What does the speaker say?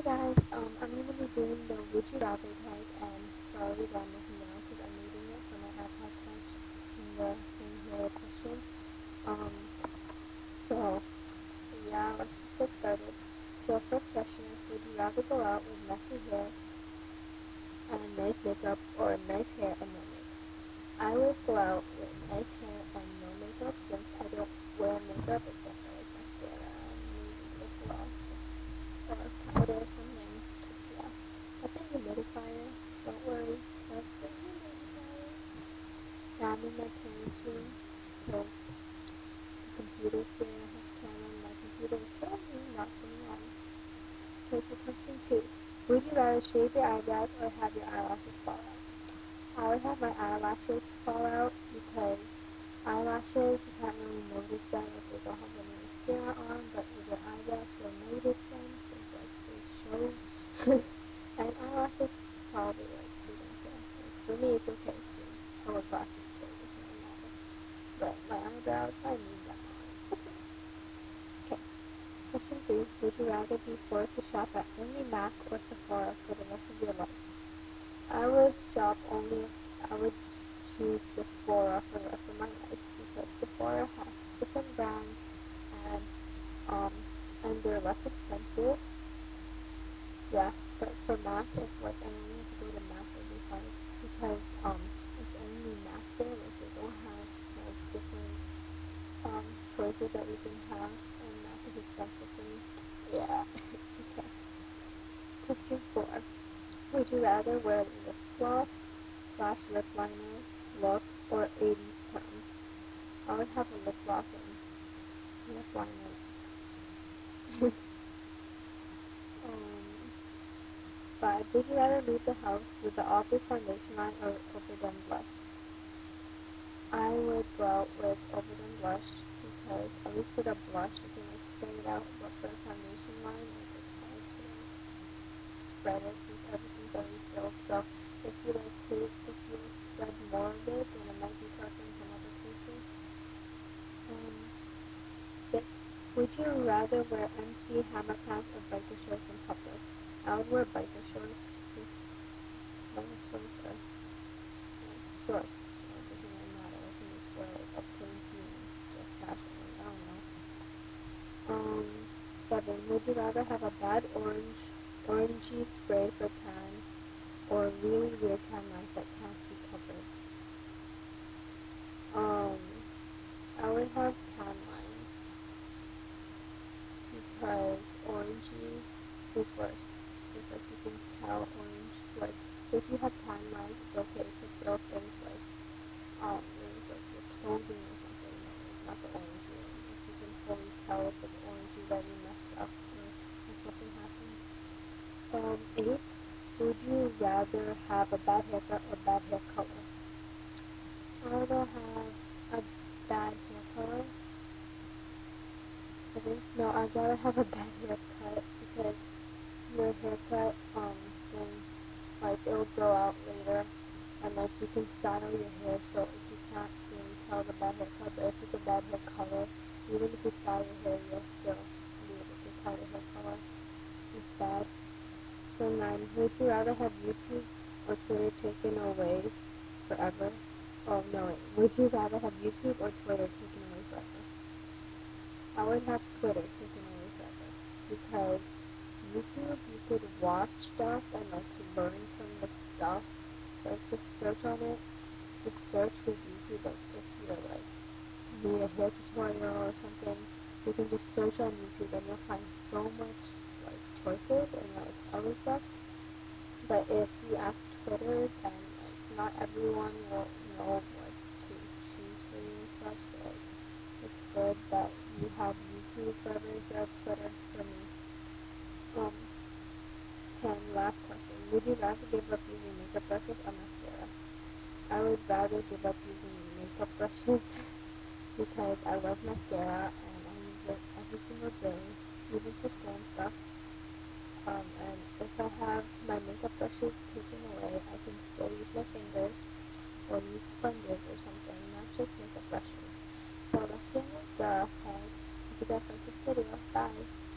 Hey guys, I'm going to be doing the Would You Rather tag, and sorry that I'm looking down because I'm reading it from my iPod Touch in the thing here, the questions. Um, so, yeah, let's just get started. So, first question is, would you rather go out with messy hair and nice makeup, or nice hair and no makeup? I would go out with nice hair and no makeup since I don't wear makeup except for like mascara and maybe lip gloss or powder or something. Yeah. That's a humidifier. Don't worry. That's the humidifier. Now I'm in my parents' room because the computer's here and I have to turn on my computer so not turning on. Okay, so question 2. Would you rather shave your eyebrows or have your eyelashes fall out? I would have my eyelashes fall out because eyelashes, you can't really notice that if they don't have any mascara on, but with your eyebrows, you'll notice them since like they show. And eyelashes probably like they don't care. Like for me, it's okay because I wear glasses, so it doesn't really matter. But my eyebrows, I need them on. Okay. Question 3: would you rather be forced to shop at only MAC or Sephora for the rest of your life? I would shop only. I would choose Sephora for the rest of my life because Sephora has different brands and um they're less expensive. Yeah, but for MAC, if like I only have to go to MAC, it'll be hard because it's only MAC there. Like they don't have like different choices that you can have, and MAC is expensive for me. Yeah. Okay. Question 4: would you rather wear lip gloss slash lip liner look or 80s perm? I would have a lip gloss and lip liner. um, 5: would you rather leave the house with the obvious foundation line or overdone blush? I would go out with overdone blush because at least for the blush you can like spread it out, but for the foundation line like it's hard to like spread it since everything's already filled. So if you spread more of it, then it might be darker in some other places. 6: would you rather wear MC Hammer pants or biker shorts in public? I would wear biker shorts. Biker shorts are like shorts, so it doesn't really matter. I can just wear like a plain tee and just casually. I don't know. 7: would you rather have a bad orangey spray for tan or really weird tan lines that can't be covered? Um, I would have tan lines because orangey is worse. It's like you can tell orange, like if you have tan lines, it's okay to fill things like it was like your clothing or something. No, like not the orangey one. Like you can fully tell if it's orangey that you messed up or if something happened. 8: would you rather have a bad haircut or bad hair color? I'd rather have a bad hair color. I think no, I'd rather have a bad haircut because your haircut can like it will grow out later and like you can style your hair so if you can't really tell the bad haircut, but if it's a bad hair color, even if you style your hair you'll still be able to tell your hair color is bad. So 9: would you rather have YouTube or Twitter taken away forever? Oh no wait. Would you rather have YouTube or Twitter taken away forever? I would have Twitter taken away forever because YouTube you could watch stuff and like learn from the stuff. Like just search on it. Just search with YouTube like if you're like need a hair tutorial or something. You can just search on YouTube and you'll find so much like choices and like other stuff. But if you ask Twitter, then like not everyone will know what to choose for you and stuff. So like it's good that you have YouTube forever instead of Twitter for me. Um, 10. Last question. Would you rather give up using makeup brushes or mascara? I would rather give up using makeup brushes because I love mascara and I use it every single day, even for school and stuff. And if I have my makeup brushes taken away, I can still use my fingers or use sponges or something, not just makeup brushes. So that's the end of the tag. Hope you guys like this video. Bye.